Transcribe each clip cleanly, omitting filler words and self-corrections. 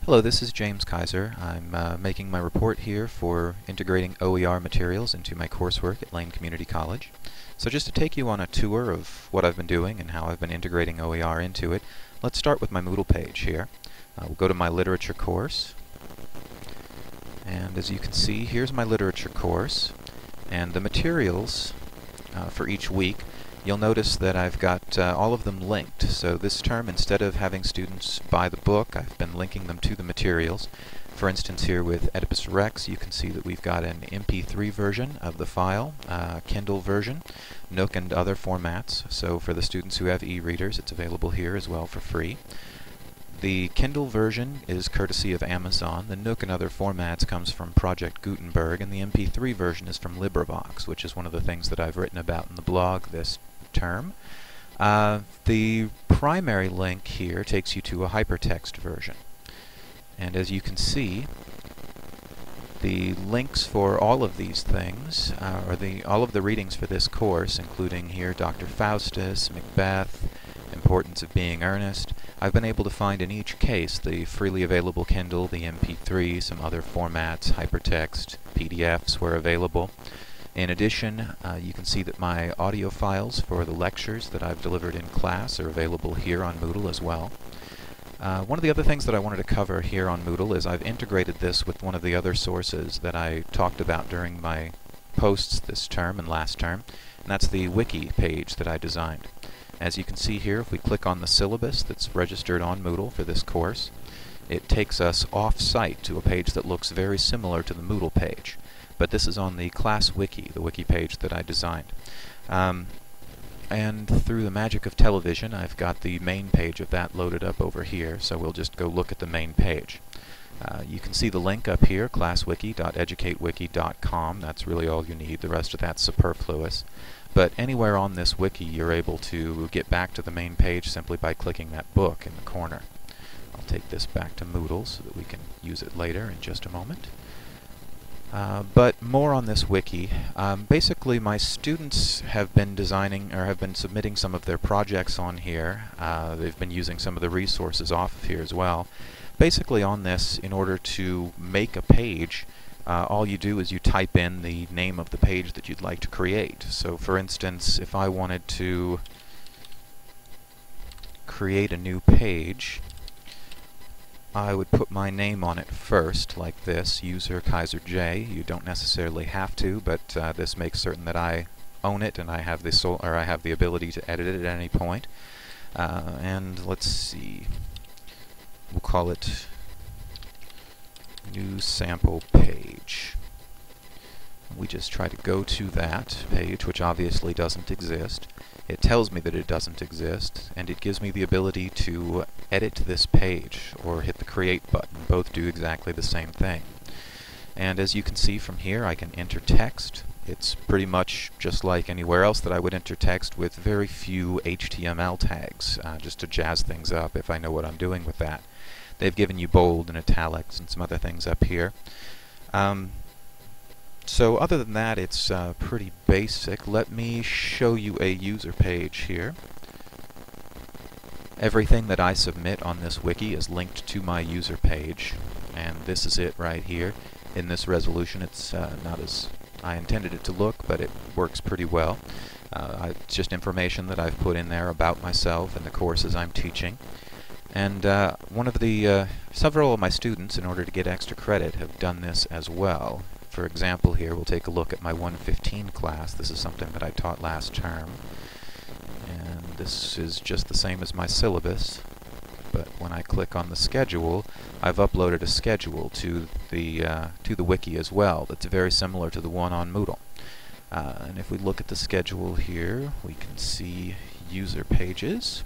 Hello, this is James Kaiser. I'm making my report here for integrating OER materials into my coursework at Lane Community College. So just to take you on a tour of what I've been doing and how I've been integrating OER into it, let's start with my Moodle page here. We'll go to my literature course, and as you can see, here's my literature course, and the materials for each week. You'll notice that I've got all of them linked. So this term, instead of having students buy the book, I've been linking them to the materials. For instance, here with Oedipus Rex, you can see that we've got an MP3 version of the file, Kindle version, Nook and other formats. So for the students who have e-readers, it's available here as well for free. The Kindle version is courtesy of Amazon. The Nook and other formats comes from Project Gutenberg, and the MP3 version is from LibriVox, which is one of the things that I've written about in the blog this term. The primary link here takes you to a hypertext version. And as you can see, the links for all of these things, all of the readings for this course, including here Dr. Faustus, Macbeth, Importance of Being Earnest, I've been able to find in each case the freely available Kindle, the MP3, some other formats, hypertext, PDFs where available. In addition, you can see that my audio files for the lectures that I've delivered in class are available here on Moodle as well. One of the other things that I wanted to cover here on Moodle is I've integrated this with one of the other sources that I talked about during my posts this term and last term, and that's the Wiki page that I designed. As you can see here, if we click on the syllabus that's registered on Moodle for this course, it takes us off-site to a page that looks very similar to the Moodle page. But this is on the class wiki, the wiki page that I designed. And through the magic of television, I've got the main page of that loaded up over here, so we'll just go look at the main page. You can see the link up here, classwiki.educatewiki.com. That's really all you need. The rest of that's superfluous. But anywhere on this wiki, you're able to get back to the main page simply by clicking that book in the corner. I'll take this back to Moodle so that we can use it later in just a moment. But more on this wiki. Basically, my students have been designing or have been submitting some of their projects on here. They've been using some of the resources off of here as well. Basically on this, in order to make a page, all you do is you type in the name of the page that you'd like to create. So for instance, if I wanted to create a new page, I would put my name on it first, like this, user KiserJ. You don't necessarily have to, but this makes certain that I own it and I have the ability to edit it at any point. And let's see, we'll call it new sample page. We just try to go to that page, which obviously doesn't exist. It tells me that it doesn't exist, and it gives me the ability to edit this page or hit the create button. Both do exactly the same thing. And as you can see from here, I can enter text. It's pretty much just like anywhere else that I would enter text, with very few HTML tags, just to jazz things up if I know what I'm doing with that. They've given you bold and italics and some other things up here. So other than that, it's pretty basic. Let me show you a user page here. Everything that I submit on this wiki is linked to my user page, and this is it right here. In this resolution, it's not as I intended it to look, but it works pretty well. It's just information that I've put in there about myself and the courses I'm teaching. And several of my students, in order to get extra credit, have done this as well. For example, here we'll take a look at my 115 class. This is something that I taught last term, and this is just the same as my syllabus, but when I click on the schedule, I've uploaded a schedule to the wiki as well that's very similar to the one on Moodle. And if we look at the schedule here, we can see user pages,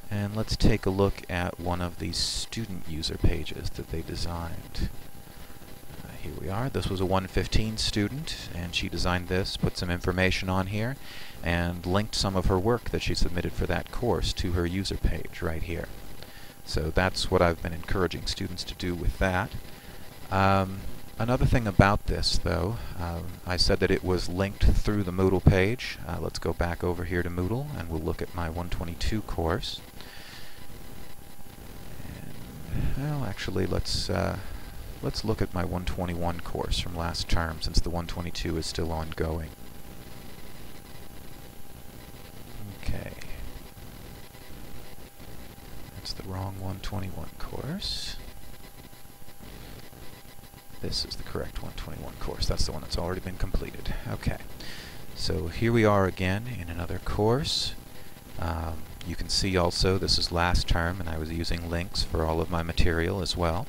and let's take a look at one of these student user pages that they designed. Here we are. This was a 115 student, and she designed this, put some information on here, and linked some of her work that she submitted for that course to her user page right here. So that's what I've been encouraging students to do with that. Another thing about this, though, I said that it was linked through the Moodle page. Let's go back over here to Moodle, and we'll look at my 122 course. Well, actually, let's look at my 121 course from last term, since the 122 is still ongoing. Okay. That's the wrong 121 course. This is the correct 121 course. That's the one that's already been completed. Okay. So here we are again in another course. You can see also this is last term, and I was using links for all of my material as well.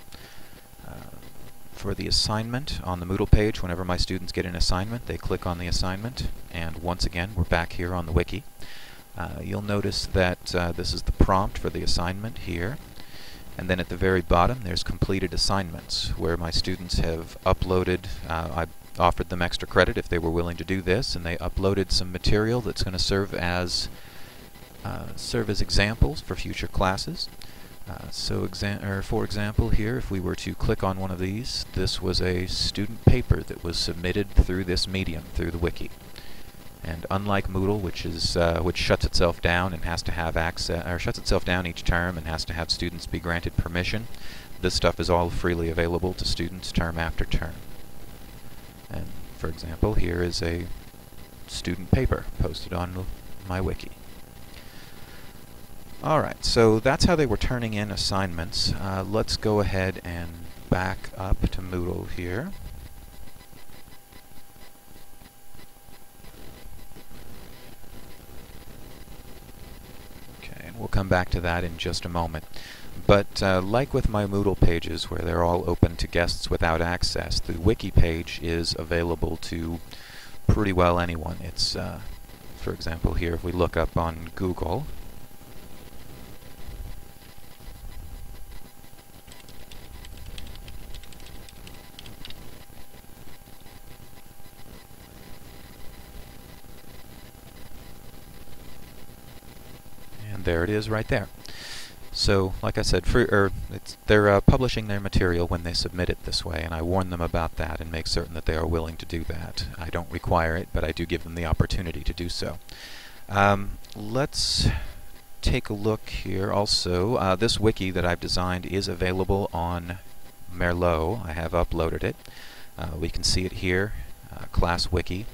For the assignment on the Moodle page, whenever my students get an assignment, they click on the assignment, and once again we're back here on the Wiki. You'll notice that this is the prompt for the assignment here, and then at the very bottom there's completed assignments, where my students have uploaded, I offered them extra credit if they were willing to do this, and they uploaded some material that's going to serve as examples for future classes. For example, here, if we were to click on one of these, this was a student paper that was submitted through this medium, through the Wiki. And unlike Moodle, which shuts itself down and has to have access, or shuts itself down each term and has to have students be granted permission, this stuff is all freely available to students term after term. And for example, here is a student paper posted on my Wiki. Alright, so that's how they were turning in assignments. Let's go ahead and back up to Moodle here. Okay, and we'll come back to that in just a moment. But like with my Moodle pages, where they're all open to guests without access, the Wiki page is available to pretty well anyone. It's, for example, here if we look up on Google, there it is right there. So, like I said, they're publishing their material when they submit it this way, and I warn them about that and make certain that they are willing to do that. I don't require it, but I do give them the opportunity to do so. Let's take a look here also. This wiki that I've designed is available on Merlot. I have uploaded it. We can see it here, Class Wiki.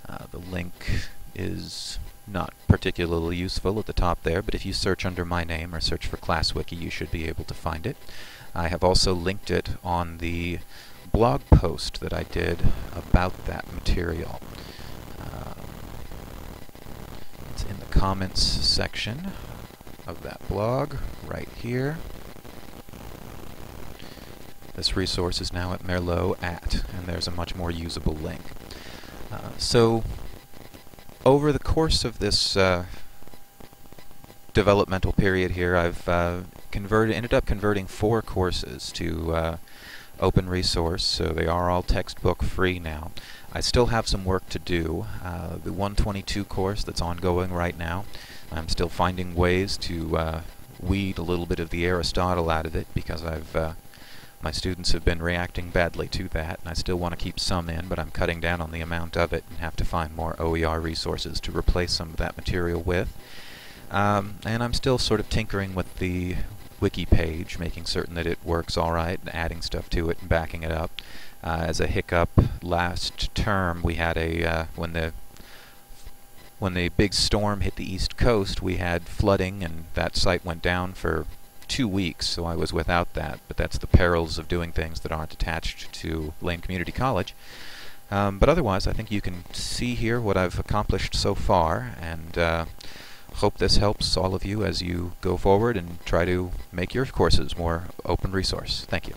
The link is not particularly useful at the top there, but if you search under my name or search for Class Wiki, you should be able to find it. I have also linked it on the blog post that I did about that material. It's in the comments section of that blog right here. This resource is now at Merlot and there's a much more usable link. So over the course of this developmental period here, I've ended up converting 4 courses to open resource, so they are all textbook free now. I still have some work to do. The 122 course that's ongoing right now, I'm still finding ways to weed a little bit of the Aristotle out of it, because my students have been reacting badly to that, and I still want to keep some in, but I'm cutting down on the amount of it and have to find more OER resources to replace some of that material with. And I'm still sort of tinkering with the Wiki page, making certain that it works alright, and adding stuff to it and backing it up. As a hiccup, last term we had when the big storm hit the East Coast, we had flooding, and that site went down for 2 weeks, so I was without that, but that's the perils of doing things that aren't attached to Lane Community College. But otherwise, I think you can see here what I've accomplished so far, and hope this helps all of you as you go forward and try to make your courses more open resource. Thank you.